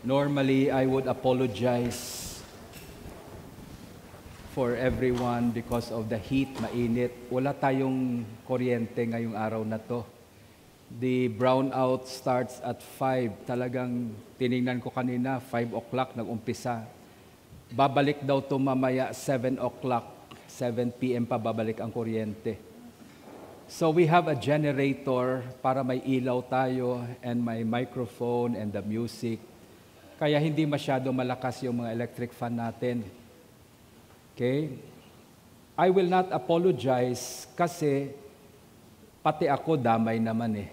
Normally, I would apologize for everyone because of the heat, mainit. Wala tayong kuryente ngayong araw na to. The brownout starts at 5. Talagang tiningnan ko kanina, 5 o'clock nag-umpisa. Babalik daw to mamaya 7 o'clock, 7 p.m. pa babalik ang kuryente. So we have a generator para may ilaw tayo and may microphone and the music. Kaya hindi masyado malakas yung mga electric fan natin. Okay? I will not apologize kasi pati ako damay naman eh.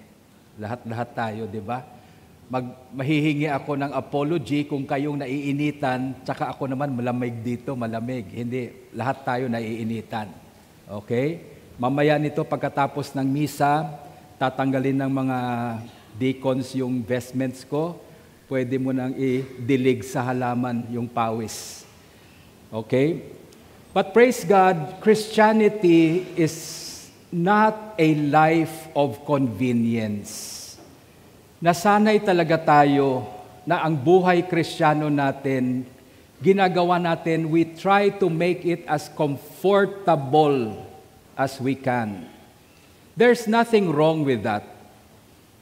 Lahat-lahat tayo, di ba? Mahihingi ako ng apology kung kayong naiinitan, tsaka ako naman malamig dito, malamig. Hindi, lahat tayo naiinitan. Okay? Mamaya nito, pagkatapos ng misa, tatanggalin ng mga deacons yung vestments ko. Pwede mo nang i-dilig sa halaman yung pawis. Okay? But praise God, Christianity is not a life of convenience. Nasanay talaga tayo na ang buhay Kristiyano natin, ginagawa natin, we try to make it as comfortable as we can. There's nothing wrong with that.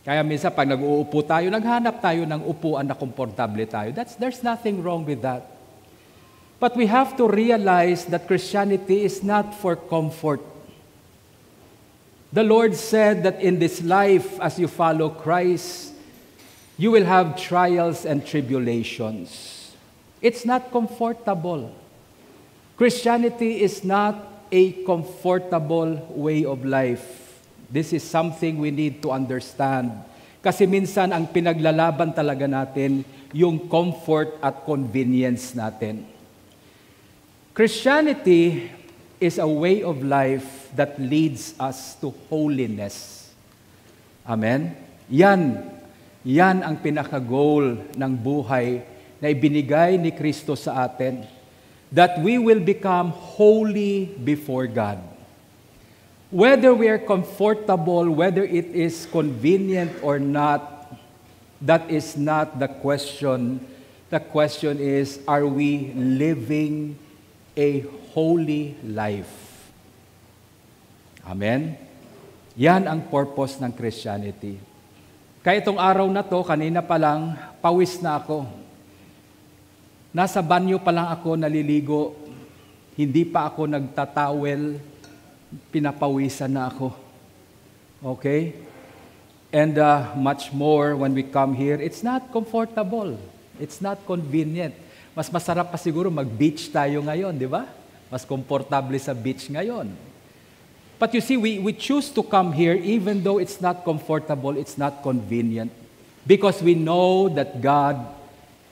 Kaya minsan pag nag-uupo tayo, naghanap tayo ng upuan na komportable tayo. There's nothing wrong with that. But we have to realize that Christianity is not for comfort. The Lord said that in this life, as you follow Christ, you will have trials and tribulations. It's not comfortable. Christianity is not a comfortable way of life. This is something we need to understand. Kasi minsan ang pinaglalaban talaga natin yung comfort at convenience natin. Christianity is a way of life that leads us to holiness. Amen? Yan ang pinaka-goal ng buhay na ibinigay ni Kristo sa atin. That we will become holy before God. Whether we are comfortable, whether it is convenient or not, that is not the question. The question is, are we living a holy life? Amen? Yan ang purpose ng Christianity. Kaya itong araw na to, kanina pa lang, pawis na ako. Nasa banyo pa lang ako naliligo. Hindi pa ako nagtatawel. Pinapawisan na ako. Okay? And much more when we come here, it's not comfortable. It's not convenient. Mas masarap pa siguro mag-beach tayo ngayon, di ba? Mas komportable sa beach ngayon. But you see, we choose to come here even though it's not comfortable, it's not convenient. Because we know that God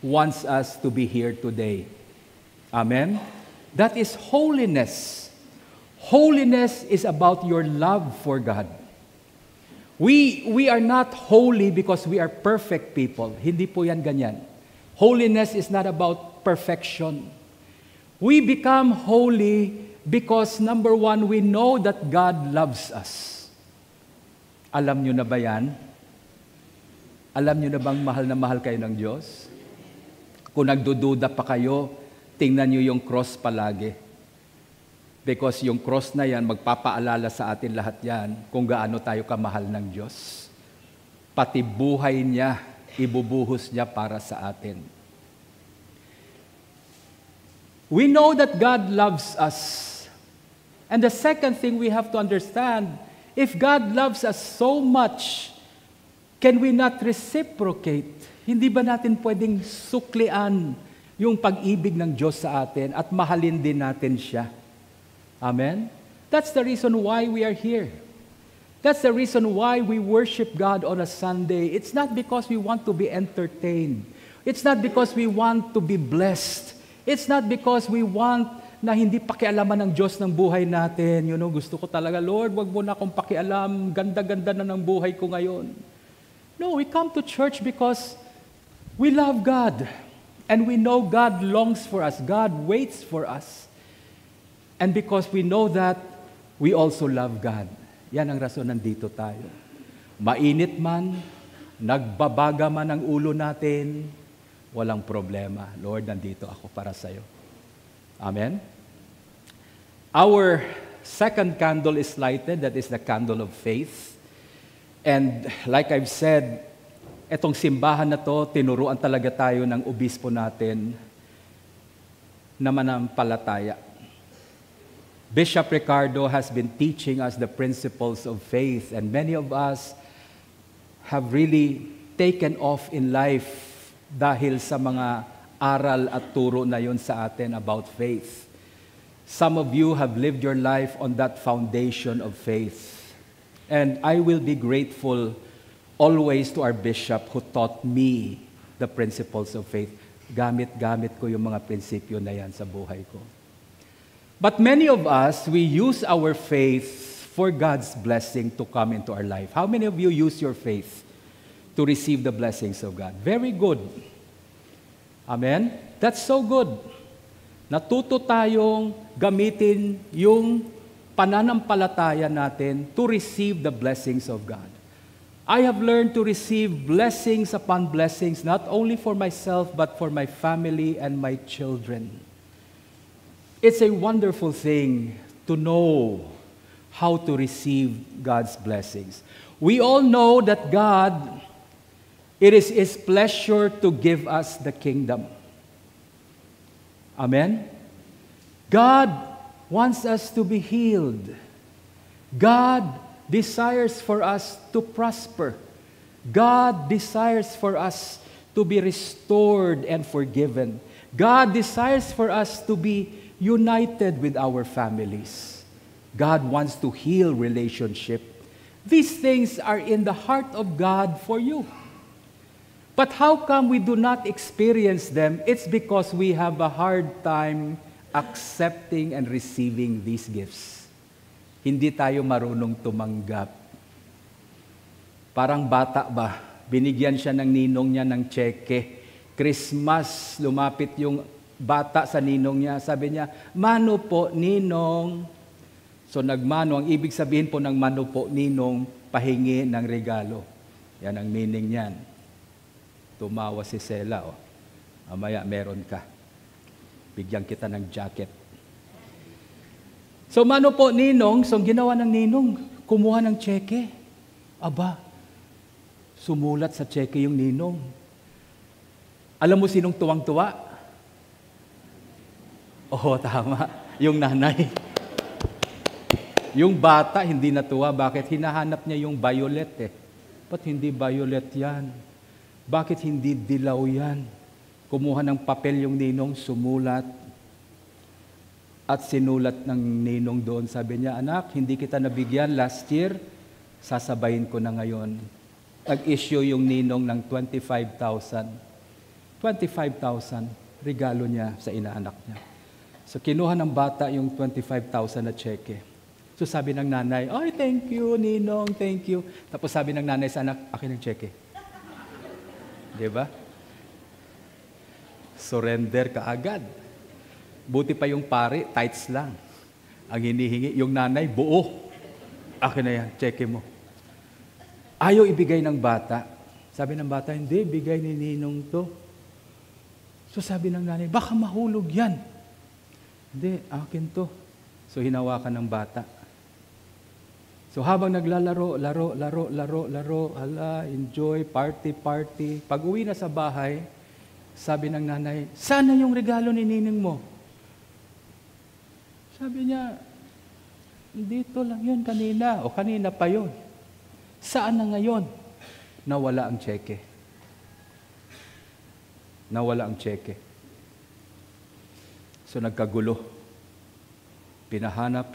wants us to be here today. Amen? That is holiness. Holiness is about your love for God. We are not holy because we are perfect people. Hindi po yan ganyan. Holiness is not about perfection. We become holy because, number one, we know that God loves us. Alam nyo na ba yan? Alam nyo na bang mahal na mahal kayo ng Diyos? Kung nagdududa pa kayo, tingnan nyo yung cross palagi. Because yung cross na yan, magpapaalala sa atin lahat yan kung gaano tayo kamahal ng Diyos. Pati buhay niya, ibubuhos niya para sa atin. We know that God loves us. And the second thing we have to understand, if God loves us so much, can we not reciprocate? Hindi ba natin pwedeng suklian yung pag-ibig ng Diyos sa atin at mahalin din natin siya? Amen? That's the reason why we are here. That's the reason why we worship God on a Sunday. It's not because we want to be entertained. It's not because we want to be blessed. It's not because we want na hindi pakialaman ng Diyos ng buhay natin. You know, gusto ko talaga, Lord, wag mo na akong pakialam. Ganda-ganda na ng buhay ko ngayon. No, we come to church because we love God. And we know God longs for us. God waits for us. And because we know that, we also love God. Yan ang rason nandito tayo. Mainit man, nagbabaga man ang ulo natin, walang problema. Lord, nandito ako para sa'yo. Amen? Our second candle is lighted. That is the candle of faith. And like I've said, etong simbahan na to, tinuruan talaga tayo ng obispo natin na manampalataya. Bishop Ricardo has been teaching us the principles of faith, and many of us have really taken off in life dahil sa mga aral at turo na yun sa atin about faith. Some of you have lived your life on that foundation of faith. And I will be grateful always to our bishop who taught me the principles of faith. Gamit-gamit ko yung mga prinsipyo na yan sa buhay ko. But many of us, we use our faith for God's blessing to come into our life. How many of you use your faith to receive the blessings of God? Very good. Amen? That's so good. Natuto tayong gamitin yung pananampalataya natin to receive the blessings of God. I have learned to receive blessings upon blessings, not only for myself, but for my family and my children. It's a wonderful thing to know how to receive God's blessings. We all know that God, it is His pleasure to give us the kingdom. Amen? God wants us to be healed. God desires for us to prosper. God desires for us to be restored and forgiven. God desires for us to be united with our families. God wants to heal relationship. These things are in the heart of God for you. But how come we do not experience them? It's because we have a hard time accepting and receiving these gifts. Hindi tayo marunong tumanggap. Parang bata ba? Binigyan siya ng ninong niya ng tseke. Christmas, lumapit yung bata sa ninong niya. Sabi niya, "Mano po, ninong." So nagmano, ang ibig sabihin po ng mano po, ninong, pahingi ng regalo. Yan ang meaning niyan. Tumawa si Sela, "Amaya, meron ka. Bigyan kita ng jacket." So mano po, ninong. So ginawa ng ninong, kumuha ng tseke. Aba, sumulat sa tseke yung ninong. Alam mo sinong tuwang-tuwa? Oo, tama. Yung nanay. Yung bata, hindi natuwa. Bakit? Hinahanap niya yung violet eh. Ba't hindi violet yan? Bakit hindi dilaw yan? Kumuha ng papel yung ninong, sumulat. At sinulat ng ninong doon. Sabi niya, "Anak, hindi kita nabigyan last year. Sasabayin ko na ngayon." Nag-issue yung ninong ng 25,000. 25,000, regalo niya sa inaanak niya. So kinuha ng bata yung 25,000 na cheque. So sabi ng nanay, "Ay, thank you, ninong, thank you." Tapos sabi ng nanay sa anak, "Akin ang cheque." Diba? Surrender ka agad. Buti pa yung pare, tights lang. Ang hinihingi, yung nanay, buo. "Akin na yan, cheque mo." Ayaw ibigay ng bata. Sabi ng bata, "Hindi, bigay ni ninong to." So sabi ng nanay, "Baka mahulog yan." "Hindi, akin to." So hinawakan ng bata. So habang naglalaro, laro, enjoy, party. Pag uwi na sa bahay, sabi ng nanay, "Sana yung regalo ni ninong mo." Sabi niya, "Dito lang yun kanina, o kanina pa yun. Saan na ngayon?" Nawala ang tseke. Nawala ang tseke. So nagkagulo. Pinahanap,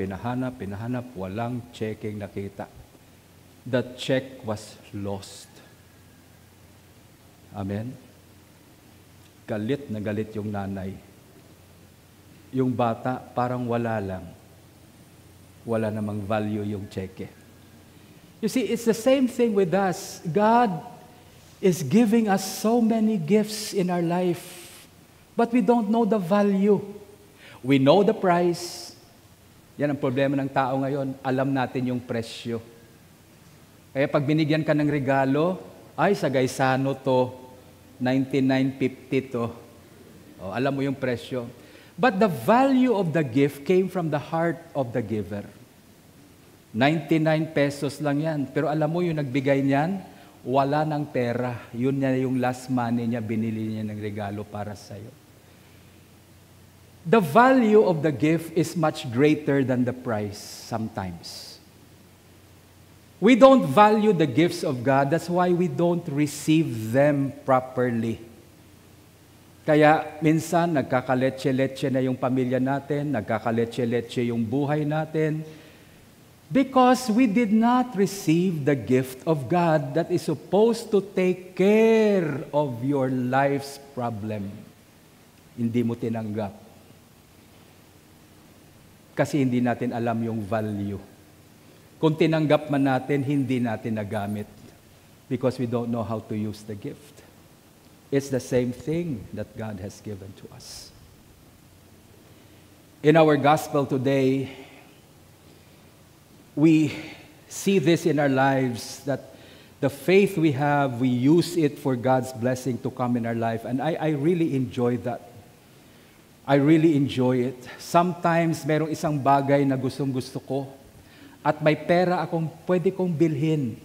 walang tsekeng nakita. The check was lost. Amen? Galit na galit yung nanay. Yung bata, parang wala lang. Wala namang value yung tseke. You see, it's the same thing with us. God is giving us so many gifts in our life, but we don't know the value. We know the price. Yan ang problema ng tao ngayon. Alam natin yung presyo. Kaya pag binigyan ka ng regalo, "Ay, sagaysano to. $99.50 to. Oh, alam mo yung presyo. But the value of the gift came from the heart of the giver. 99 pesos lang yan. Pero alam mo yung nagbigay niyan, wala ng pera. Yun niya yung last money niya, binili niya ng regalo para sa'yo. The value of the gift is much greater than the price sometimes. We don't value the gifts of God. That's why we don't receive them properly. Kaya minsan nagkakaletse-letse na yung pamilya natin, nagkakaletse-letse yung buhay natin, because we did not receive the gift of God that is supposed to take care of your life's problem. Hindi mo tinanggap. Kasi hindi natin alam yung value. Kung tinanggap man natin, hindi natin nagamit because we don't know how to use the gift. It's the same thing that God has given to us. In our gospel today, we see this in our lives, that the faith we have, we use it for God's blessing to come in our life. And I really enjoy that. I really enjoy it. Sometimes, merong isang bagay na gustong-gusto ko at may pera akong pwede kong bilhin.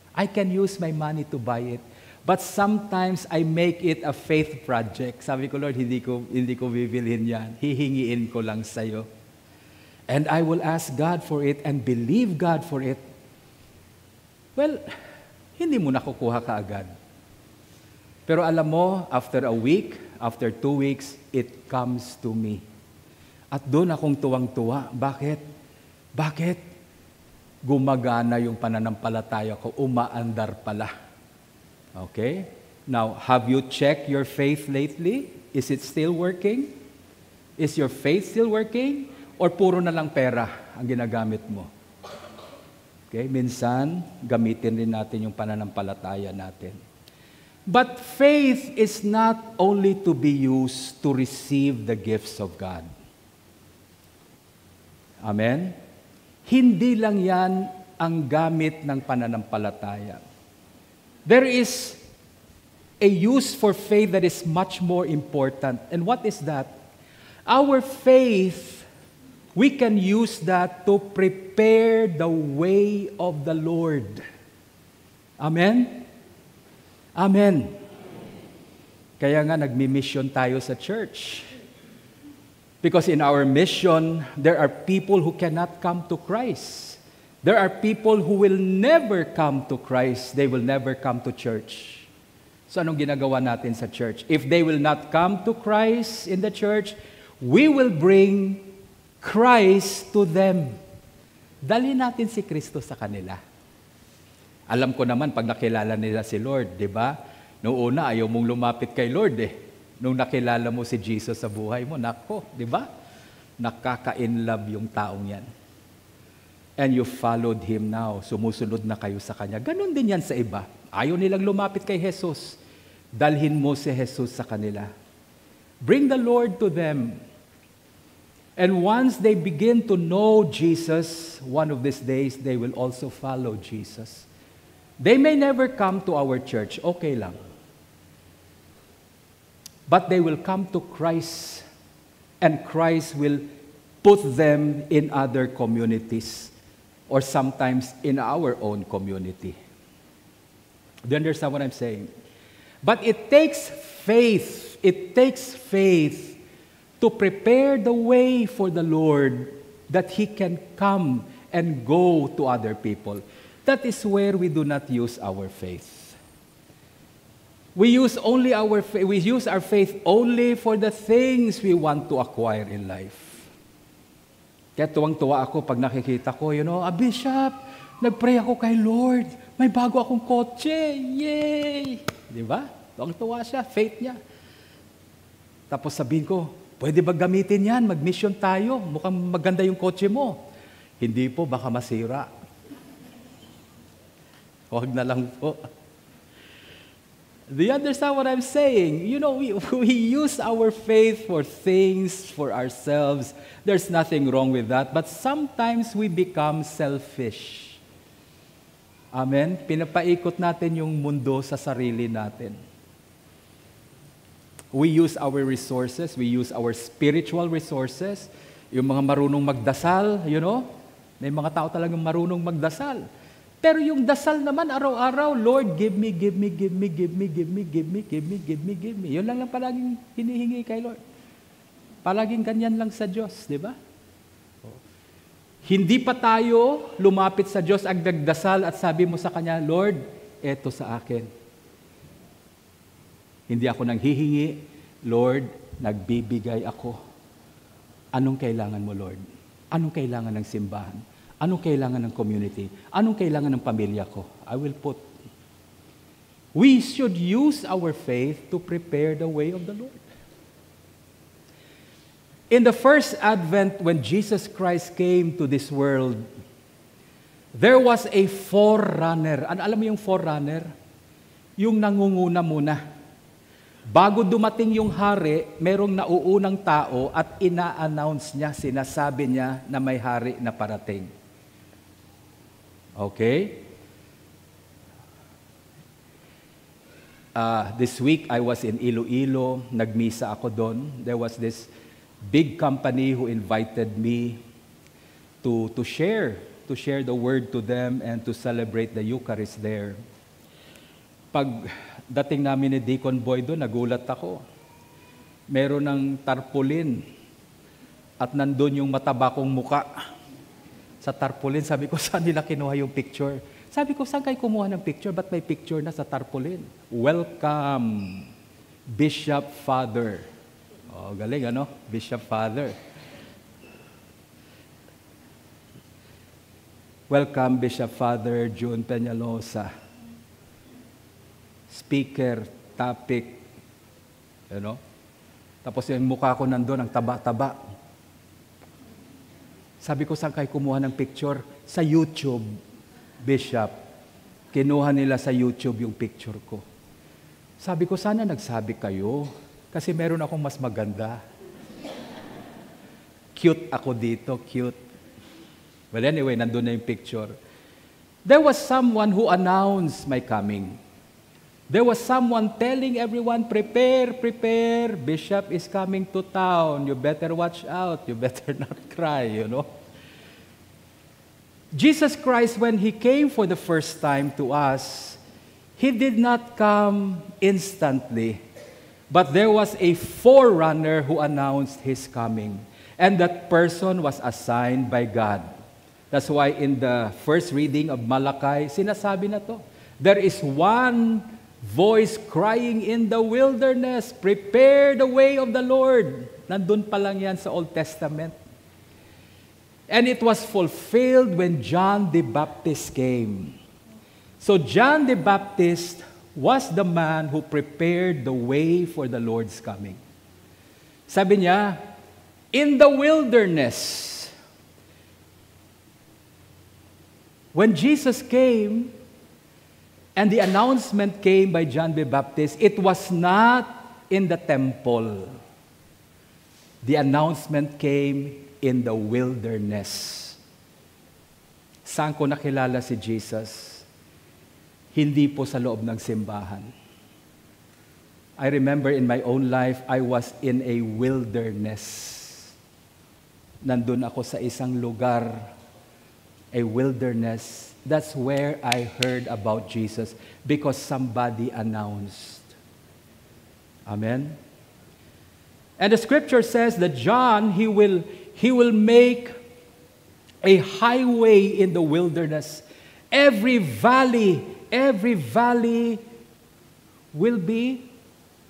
I can use my money to buy it. But sometimes, I make it a faith project. Sabi ko, Lord, hindi ko bibilhin yan. Hihingiin ko lang sa'yo. And I will ask God for it and believe God for it. Well, hindi mo nakukuha kaagad. Pero alam mo, after a week, after 2 weeks, it comes to me. At doon akong tuwang-tuwa. Bakit? Bakit? Gumagana yung pananampalataya ko, umaandar pala. Okay? Now, have you checked your faith lately? Is it still working? Is your faith still working? Or puro na lang pera ang ginagamit mo? Okay? Minsan, gamitin rin natin yung pananampalataya natin. But faith is not only to be used to receive the gifts of God. Amen? Hindi lang yan ang gamit ng pananampalataya. There is a use for faith that is much more important. And what is that? Our faith, we can use that to prepare the way of the Lord. Amen? Amen. Kaya nga nagmi-mission tayo sa church. Because in our mission, there are people who cannot come to Christ. There are people who will never come to Christ. They will never come to church. So anong ginagawa natin sa church? If they will not come to Christ in the church, we will bring Christ to them. Dalhin natin si Kristo sa kanila. Alam ko naman pag nakilala nila si Lord, di ba? Noong una, ayaw mong lumapit kay Lord eh. Nung nakilala mo si Jesus sa buhay mo, nako, di ba? Nakaka-inlove yung taong yan. And you followed Him now. Sumusunod na kayo sa Kanya. Ganon din yan sa iba. Ayaw nilang lumapit kay Jesus. Dalhin mo si Jesus sa kanila. Bring the Lord to them. And once they begin to know Jesus, one of these days, they will also follow Jesus. They may never come to our church. Okay lang. But they will come to Christ. And Christ will put them in other communities. Or sometimes in our own community. Do you understand what I'm saying? But it takes faith. It takes faith to prepare the way for the Lord that He can come and go to other people. That is where we do not use our faith. We use our faith only for the things we want to acquire in life. Kaya tuwang-tuwa ako pag nakikita ko, Bishop, nag-pray ako kay Lord. May bago akong kotse. Yay! Di ba? Tuwang-tuwa siya, faith niya. Tapos sabihin ko, pwede ba gamitin yan? Mag-mission tayo. Mukhang maganda yung kotse mo. Hindi po, baka masira. Huwag na lang po. Do you understand what I'm saying? We use our faith for things, for ourselves. There's nothing wrong with that. But sometimes we become selfish. Amen? Pinapaikot natin yung mundo sa sarili natin. We use our resources, we use our spiritual resources. Yung mga marunong magdasal, may mga tao talagang marunong magdasal. Pero yung dasal naman araw-araw, Lord, give me, give me, give me, give me, give me, give me, give me, give me, give me. Yun lang palaging hinihingi kay Lord. Palaging ganyan lang sa Diyos, di ba? Hindi pa tayo lumapit sa Diyos ang nagdasal at sabi mo sa Kanya, Lord, eto sa akin. Hindi ako nang hihingi, Lord, nagbibigay ako. Anong kailangan mo, Lord? Anong kailangan ng simbahan? Anong kailangan ng community? Anong kailangan ng pamilya ko? I will put. We should use our faith to prepare the way of the Lord. In the first Advent, when Jesus Christ came to this world, there was a forerunner. Alam mo yung forerunner? Yung nangunguna muna. Bago dumating yung hari, merong nauunang tao at ina-announce niya, sinasabi niya na may hari na parating. Okay? This week, I was in Iloilo. Nagmisa ako doon. There was this big company who invited me to share the word to them and to celebrate the Eucharist there. Pag dating namin ni Deacon Boy doon, nagulat ako. Meron ng tarpaulin at nandun yung mataba kong muka. Sa tarpaulin, sabi ko, saan nila kinuha yung picture? Sabi ko, saan kayo kumuha ng picture? Ba't may picture na sa tarpaulin? Welcome, Bishop Father. Oh, galing, ano? Bishop Father. Welcome, Bishop Father June Peñalosa. Speaker, topic, Tapos yung mukha ko nandun, ang taba-taba. Sabi ko, saan kayo kumuha ng picture? Sa YouTube, Bishop. Kinuha nila sa YouTube yung picture ko. Sabi ko, sana nagsabi kayo. Kasi meron akong mas maganda. Cute ako dito, cute. Well, anyway, nandun na yung picture. There was someone who announced my coming. There was someone telling everyone, prepare, prepare. Bishop is coming to town. You better watch out. You better not cry, Jesus Christ, when He came for the first time to us, He did not come instantly. But there was a forerunner who announced His coming. And that person was assigned by God. That's why in the first reading of Malachi, sinasabi na to. There is one voice crying in the wilderness, prepare the way of the Lord. Nandun pa lang yan sa Old Testament. And it was fulfilled when John the Baptist came. So John the Baptist was the man who prepared the way for the Lord's coming. Sabi niya, in the wilderness, when Jesus came, and the announcement came by John the Baptist, it was not in the temple. The announcement came in the wilderness. Saan ko nakilala si Jesus? Hindi po sa loob ng simbahan. I remember in my own life, I was in a wilderness. Nandun ako sa isang lugar, a wilderness. That's where I heard about Jesus because somebody announced. Amen? And the scripture says that John, he will make a highway in the wilderness. Every valley will be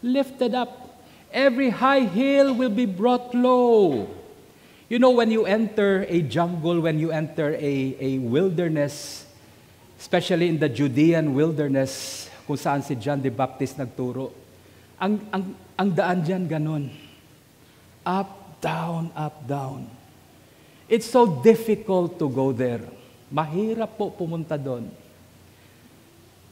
lifted up. Every high hill will be brought low. When you enter a jungle, when you enter a wilderness, especially in the Judean wilderness, kung saan si John the Baptist nagturo, ang daan dyan ganun. Up, down, up, down. It's so difficult to go there. Mahirap po pumunta doon.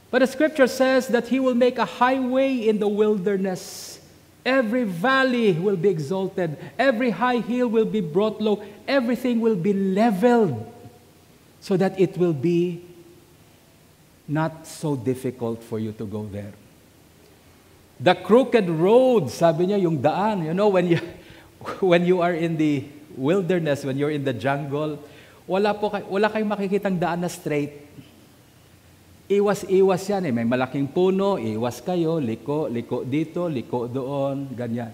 But the scripture says that He will make a highway in the wilderness. Every valley will be exalted. Every high hill will be brought low. Everything will be leveled so that it will be not so difficult for you to go there. The crooked road, sabi niya, yung daan. You know, when you are in the wilderness, when you're in the jungle, wala kayong makikitang daan na straight. Iwas-iwas yan eh. May malaking puno, iwas kayo, liko dito, liko doon, ganyan.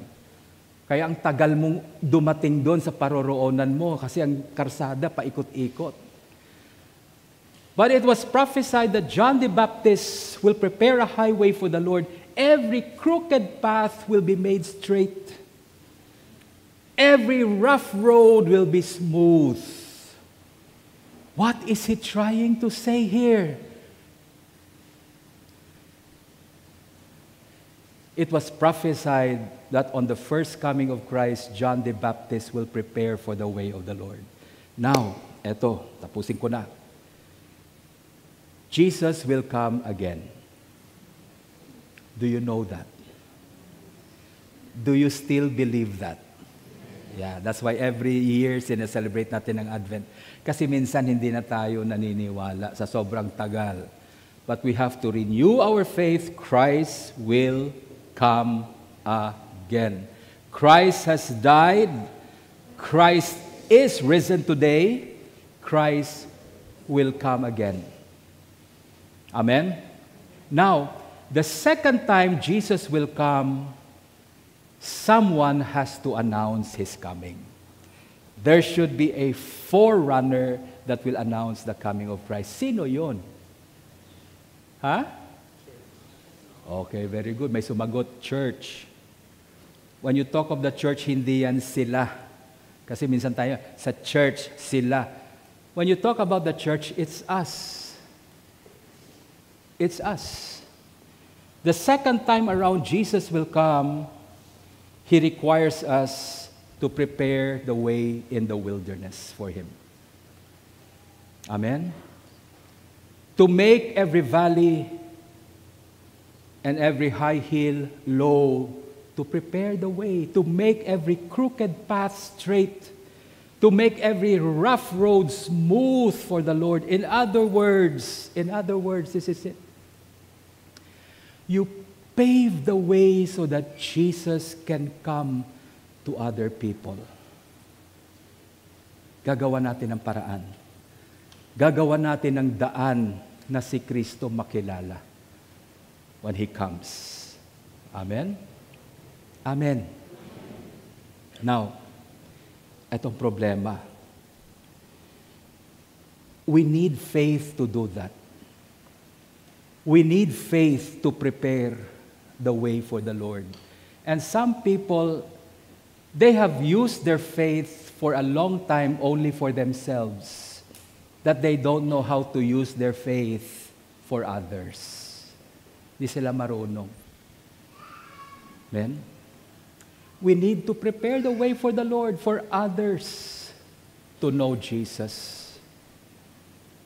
Kaya ang tagal mong dumating doon sa paroroonan mo kasi ang karsada paikot-ikot. But it was prophesied that John the Baptist will prepare a highway for the Lord. Every crooked path will be made straight. Every rough road will be smooth. What is he trying to say here? It was prophesied that on the first coming of Christ, John the Baptist will prepare for the way of the Lord. Now, eto, tapusin ko na. Jesus will come again. Do you know that? Do you still believe that? Yeah, that's why every year sineselebrate natin ang Advent. Kasi minsan hindi na tayo naniniwala sa sobrang tagal. But we have to renew our faith. Christ will come again. Christ has died. Christ is risen today. Christ will come again. Amen? Now, the second time Jesus will come, someone has to announce His coming. There should be a forerunner that will announce the coming of Christ. Sino yun? Ha? Okay, very good. May sumagot, church. When you talk of the church, hindi yan sila. Kasi minsan tayo, sa church, sila. When you talk about the church, it's us. It's us. The second time around Jesus will come, He requires us to prepare the way in the wilderness for Him. Amen? To make every valley and every high hill low, to prepare the way, to make every crooked path straight, to make every rough road smooth for the Lord. In other words, this is it. You pave the way so that Jesus can come to other people. Gagawa natin ng paraan. Gagawa natin ng daan na si Kristo makilala when He comes. Amen? Amen. Now, etong problema. We need faith to do that. We need faith to prepare the way for the Lord. And some people, they have used their faith for a long time only for themselves, that they don't know how to use their faith for others. Di sila marunong. Amen? We need to prepare the way for the Lord, for others to know Jesus.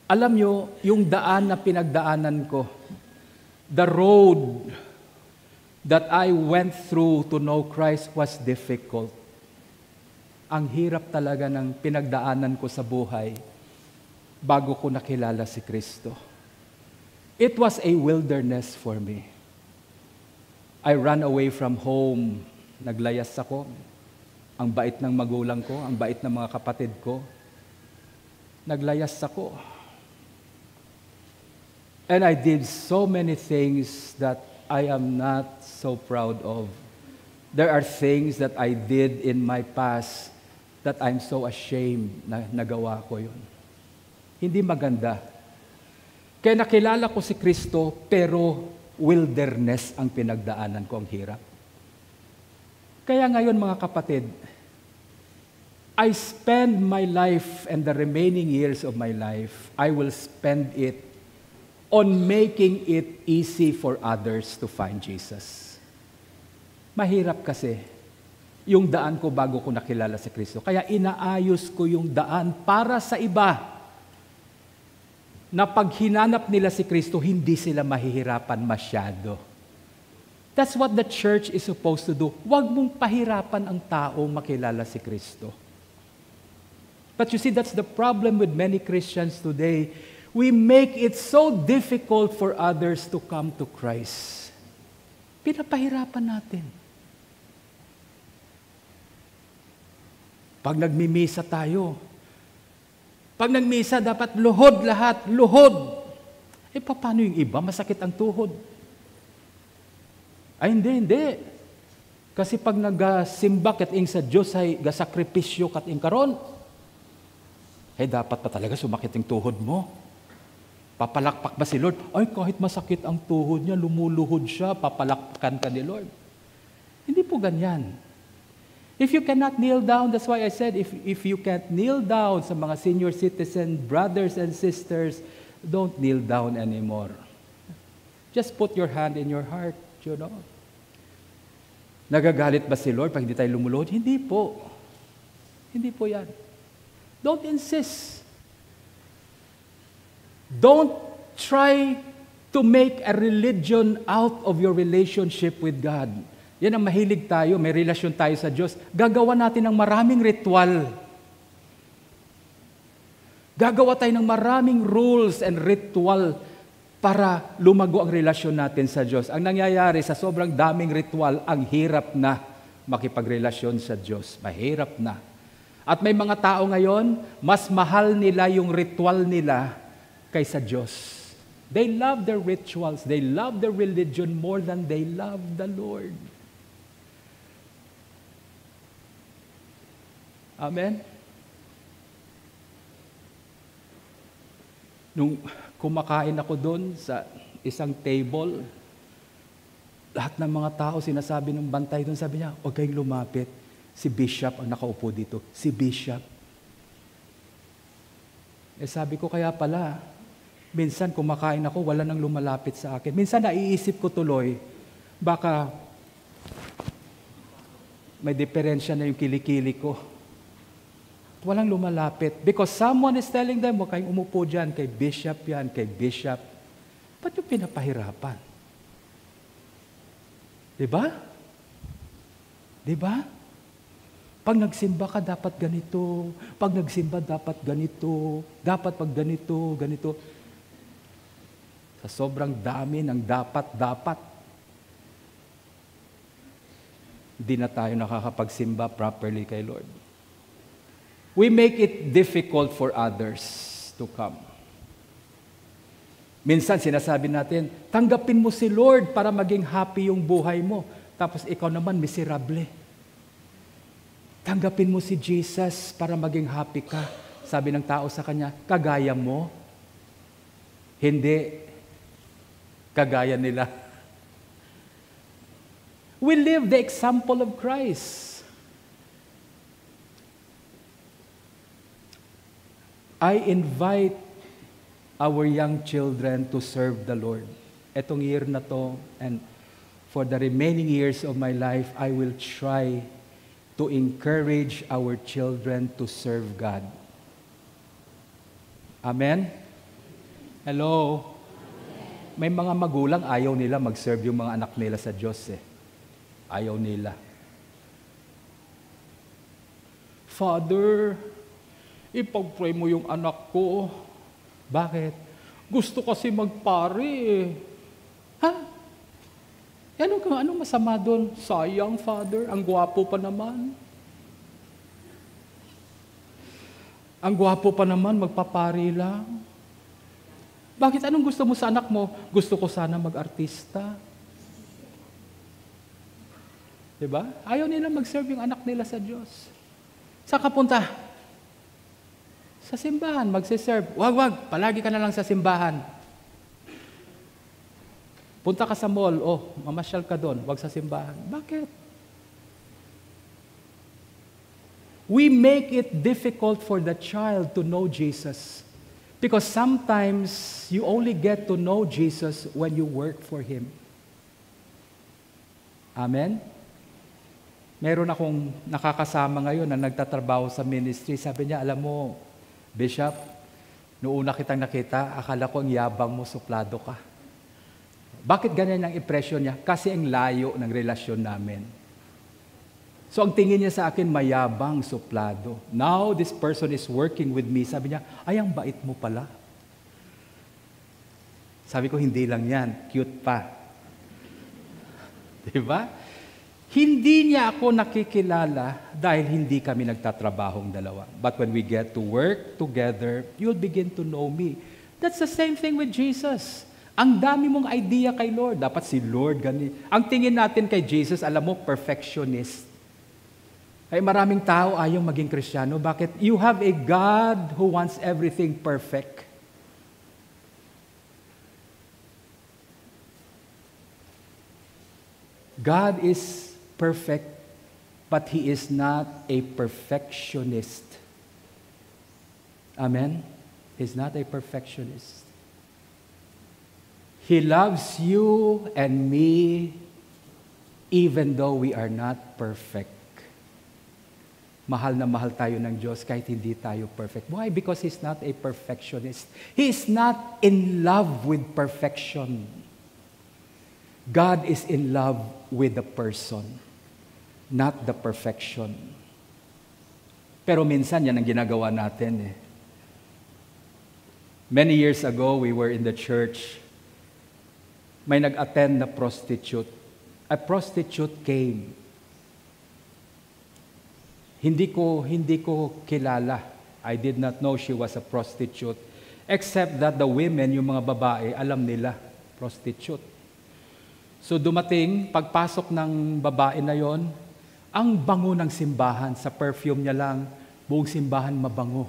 Alam nyo, yung daan na pinagdaanan ko, the road that I went through to know Christ was difficult. Ang hirap talaga ng pinagdaanan ko sa buhay bago ko nakilala si Kristo. It was a wilderness for me. I ran away from home. Naglayas ako. Ang bait ng magulang ko, ang bait ng mga kapatid ko. Naglayas ako. And I did so many things that I am not so proud of. There are things that I did in my past that I'm so ashamed na nagawa ko yun. Hindi maganda. Kaya nakilala ko si Kristo, pero wilderness ang pinagdaanan ko, ang hirap. Kaya ngayon mga kapatid, I spend my life and the remaining years of my life, I will spend it on making it easy for others to find Jesus. Mahirap kasi yung daan ko bago ko nakilala si Kristo. Kaya inaayos ko yung daan para sa iba, na pag hinanap nila si Kristo, hindi sila mahihirapan masyado. That's what the church is supposed to do. Huwag mong pahirapan ang tao makilala si Kristo. But you see, that's the problem with many Christians today. We make it so difficult for others to come to Christ. Pinapahirapan natin. Pag nagmimisa tayo, pag nagmisa, dapat luhod lahat, luhod. Paano yung iba? Masakit ang tuhod. Ay, hindi. Kasi pag nagsimba kating sa Diyos ay gasakripisyo kating karon, dapat pa talaga sumakit ang tuhod mo. Papalakpak ba si Lord? Ay, kahit masakit ang tuhod niya, lumuluhod siya, papalakpakan ka ni Lord. Hindi po ganyan. If you cannot kneel down, that's why I said, if you can't kneel down sa mga senior citizen, brothers and sisters, don't kneel down anymore. Just put your hand in your heart, you know. Nagagalit ba si Lord pag hindi tayo lumuluhod? Hindi po. Hindi po yan. Don't insist. Don't try to make a religion out of your relationship with God. Yan ang mahilig tayo, may relasyon tayo sa Diyos. Gagawa natin ng maraming ritual. Gagawa tayo ng maraming rules and ritual para lumago ang relasyon natin sa Diyos. Ang nangyayari sa sobrang daming ritual, ang hirap na makipagrelasyon sa Diyos. Mahirap na. At may mga tao ngayon, mas mahal nila yung ritual nila kaysa Diyos. They love their rituals. They love their religion more than they love the Lord. Amen? Nung kumakain ako doon sa isang table, lahat ng mga tao sinasabi ng bantay doon, sabi niya, huwag kayong lumapit. Si Bishop ang nakaupo dito. Si Bishop. Sabi ko, kaya pala, minsan kumakain ako, wala nang lumalapit sa akin. Minsan naiisip ko tuloy, baka may diferensya na yung kilikili ko. Walang lumalapit. Because someone is telling them, huwag kayong umupo dyan, kay Bishop yan, kay Bishop. Ba't yung pinapahirapan? Diba? Diba? Pag nagsimba ka, dapat ganito. Pag nagsimba, dapat ganito. Dapat pag ganito, ganito. Sa sobrang dami ng dapat, hindi na tayo nakakapagsimba properly kay Lord. We make it difficult for others to come. Minsan sinasabi natin, tanggapin mo si Lord para maging happy yung buhay mo. Tapos ikaw naman miserable. Tanggapin mo si Jesus para maging happy ka. Sabi ng tao sa kanya, kagaya mo. Hindi kagaya nila. We live the example of Christ. I invite our young children to serve the Lord. Etong year na to, and for the remaining years of my life, I will try to encourage our children to serve God. Amen? Hello? Amen. May mga magulang, ayaw nila mag-serve yung mga anak nila sa Diyos eh. Ayaw nila. Father, ipag-pray mo yung anak ko. Bakit? Gusto kasi magpare eh. Ha? Anong masama doon? Sayang, Father. Ang gwapo pa naman. Ang gwapo pa naman, magpapari lang. Bakit? Anong gusto mo sa anak mo? Gusto ko sana mag-artista. Diba? Ayaw nila mag-serve yung anak nila sa Diyos. Saan ka punta? Sa simbahan, magsiserve. Wag, palagi ka na lang sa simbahan. Punta ka sa mall, mamasyal ka doon, wag sa simbahan. Bakit? We make it difficult for the child to know Jesus. Because sometimes you only get to know Jesus when you work for Him. Amen? Meron akong nakakasama ngayon na nagtatrabaho sa ministry. Sabi niya, alam mo, Bishop, noong una kitang nakita, akala ko ang yabang mo, suplado ka. Bakit ganyan ang impression niya? Kasi ang layo ng relasyon namin. So ang tingin niya sa akin, mayabang, suplado. Now, this person is working with me. Sabi niya, ay, ang bait mo pala. Sabi ko, hindi lang yan. Cute pa. Di ba? Hindi niya ako nakikilala dahil hindi kami nagtatrabahong dalawa. But when we get to work together, you'll begin to know me. That's the same thing with Jesus. Ang dami mong idea kay Lord. Dapat si Lord ganito. Ang tingin natin kay Jesus, alam mo, perfectionist. Ay maraming tao ayaw maging Kristiyano. Bakit? You have a God who wants everything perfect. God is perfect, but He is not a perfectionist. Amen? He's not a perfectionist. He loves you and me even though we are not perfect. Mahal na mahal tayo ng Diyos kahit hindi tayo perfect. Why? Because He's not a perfectionist. He is not in love with perfection. God is in love with the person, not the perfection. Pero minsan yan ang ginagawa natin eh. Many years ago, we were in the church. May nag-attend na prostitute. A prostitute came. Hindi ko kilala. I did not know she was a prostitute. Except that the women, yung mga babae, alam nila, prostitute. So dumating, pagpasok ng babae na yon, ang bango ng simbahan, sa perfume niya lang, buong simbahan mabango.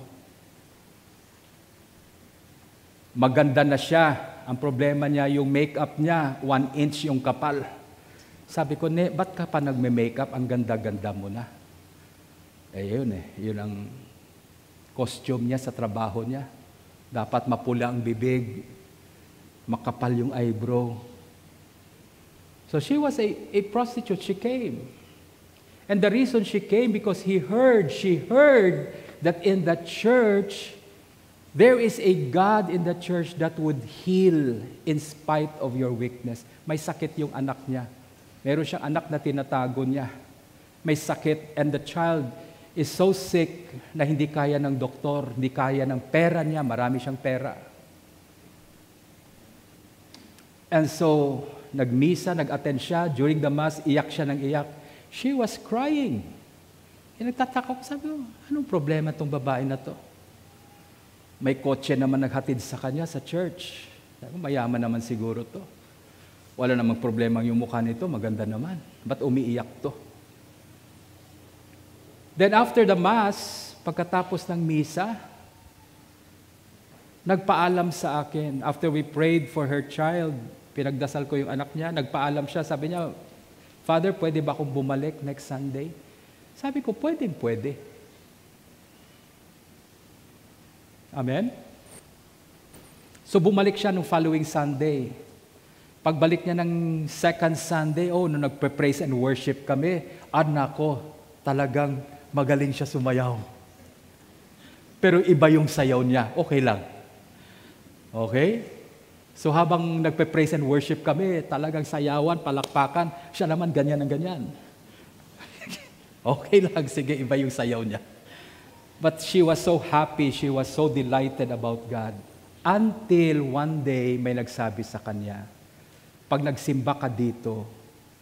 Maganda na siya. Ang problema niya, yung makeup niya, 1 inch yung kapal. Sabi ko, ba't ka pa nagme-makeup? Ang ganda-ganda mo na. Yun ang costume niya sa trabaho niya. Dapat mapula ang bibig, makapal yung eyebrow. So she was a prostitute. She came. And the reason she came, because she heard that in the church, there is a God in the church that would heal in spite of your weakness. May sakit yung anak niya. Meron siyang anak na tinatago niya. May sakit, and the child is so sick na hindi kaya ng doktor, hindi kaya ng pera niya, marami siyang pera. And so, nagmisa, nag-attend siya, during the mass, iyak siya ng iyak. She was crying. Nagtataka ko, sabi ko, anong problema itong babae na to? May kotse naman naghatid sa kanya sa church. Sabi ko, mayaman naman siguro to. Wala namang problema yung mukha nito, maganda naman. Ba't umiiyak to? Then after the mass, pagkatapos ng misa, nagpaalam sa akin. After we prayed for her child, pinagdasal ko yung anak niya, nagpaalam siya, sabi niya, Father, pwede ba akong bumalik next Sunday? Sabi ko, pwede. Amen? So bumalik siya nung following Sunday. Pagbalik niya ng second Sunday, nung nagpe-praise and worship kami, nako, talagang magaling siya sumayaw. Pero iba yung sayaw niya. Okay lang. Okay? So habang nagpe-praise and worship kami, talagang sayawan, palakpakan, siya naman ganyan ang ganyan. Okay lang, sige, iba yung sayaw niya. But she was so happy, she was so delighted about God. Until one day, may nagsabi sa kanya, pag nagsimba ka dito,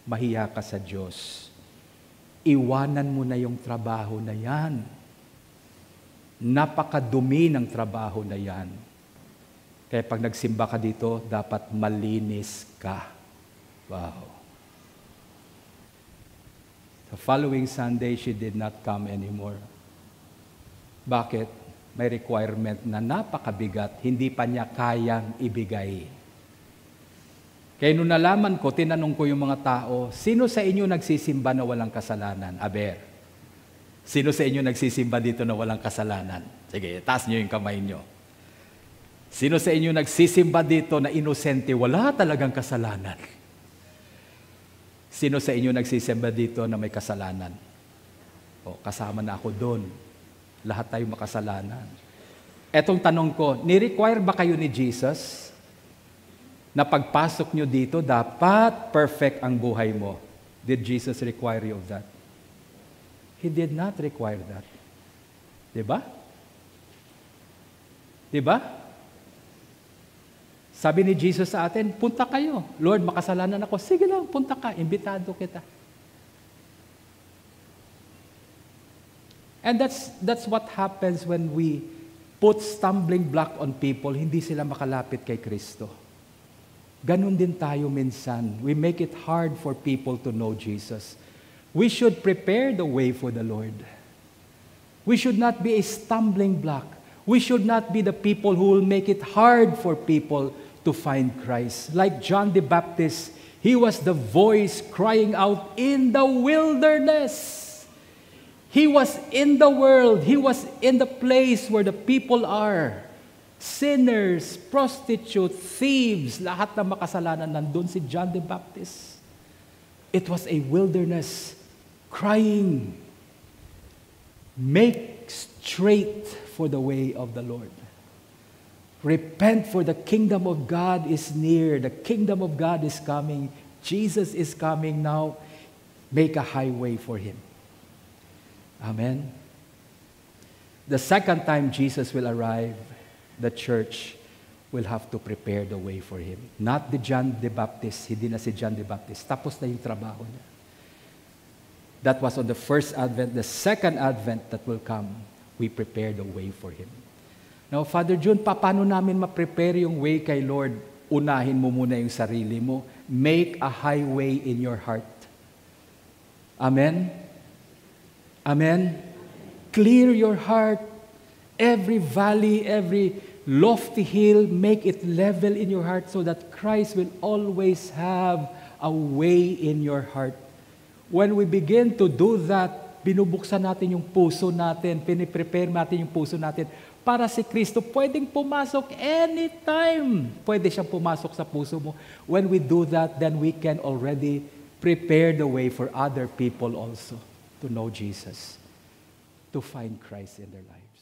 mahiya ka sa Diyos. Iwanan mo na yung trabaho na yan. Napakadumi ng trabaho na yan. Kaya pag nagsimba ka dito, dapat malinis ka. Wow. The following Sunday, she did not come anymore. Bakit? May requirement na napakabigat, hindi pa niya kayang ibigay. Kaya nung nalaman ko, tinanong ko yung mga tao, sino sa inyo nagsisimba na walang kasalanan? Aber. Sino sa inyo nagsisimba dito na walang kasalanan? Sige, taas niyo yung kamay niyo. Sino sa inyo nagsisimba dito na inosente, wala talagang kasalanan? Sino sa inyo nagsisimba dito na may kasalanan? Kasama na ako doon. Lahat tayo makasalanan. Etong tanong ko, ni-require ba kayo ni Jesus na pagpasok nyo dito, dapat perfect ang buhay mo? Did Jesus require you of that? He did not require that. Diba? Diba? Sabi ni Jesus sa atin, punta kayo. Lord, makasalanan ako. Sige lang, punta ka. Imbitado kita. And that's what happens when we put stumbling block on people, hindi sila makalapit kay Kristo. Ganon din tayo minsan. We make it hard for people to know Jesus. We should prepare the way for the Lord. We should not be a stumbling block. We should not be the people who will make it hard for people to find Christ. Like John the Baptist, he was the voice crying out in the wilderness. He was in the world. He was in the place where the people are. Sinners, prostitutes, thieves, lahat ng makasalanan, nandun si John the Baptist. It was a wilderness crying, make straight for the way of the Lord. Repent, for the kingdom of God is near. The kingdom of God is coming. Jesus is coming now. Make a highway for Him. Amen. The second time Jesus will arrive, the church will have to prepare the way for Him. Not the John the Baptist. Hindi na si John the Baptist. Tapos na yung trabaho niya. That was on the first advent. The second advent that will come, we prepare the way for Him. Now, Father June, paano namin ma-prepare yung way kay Lord? Unahin mo muna yung sarili mo. Make a highway in your heart. Amen? Amen? Clear your heart. Every valley, every lofty hill, make it level in your heart so that Christ will always have a way in your heart. When we begin to do that, binubuksan natin yung puso natin, piniprepare natin yung puso natin para si Kristo pwedeng pumasok anytime. Pwede siyang pumasok sa puso mo. When we do that, then we can already prepare the way for other people also to know Jesus, to find Christ in their life.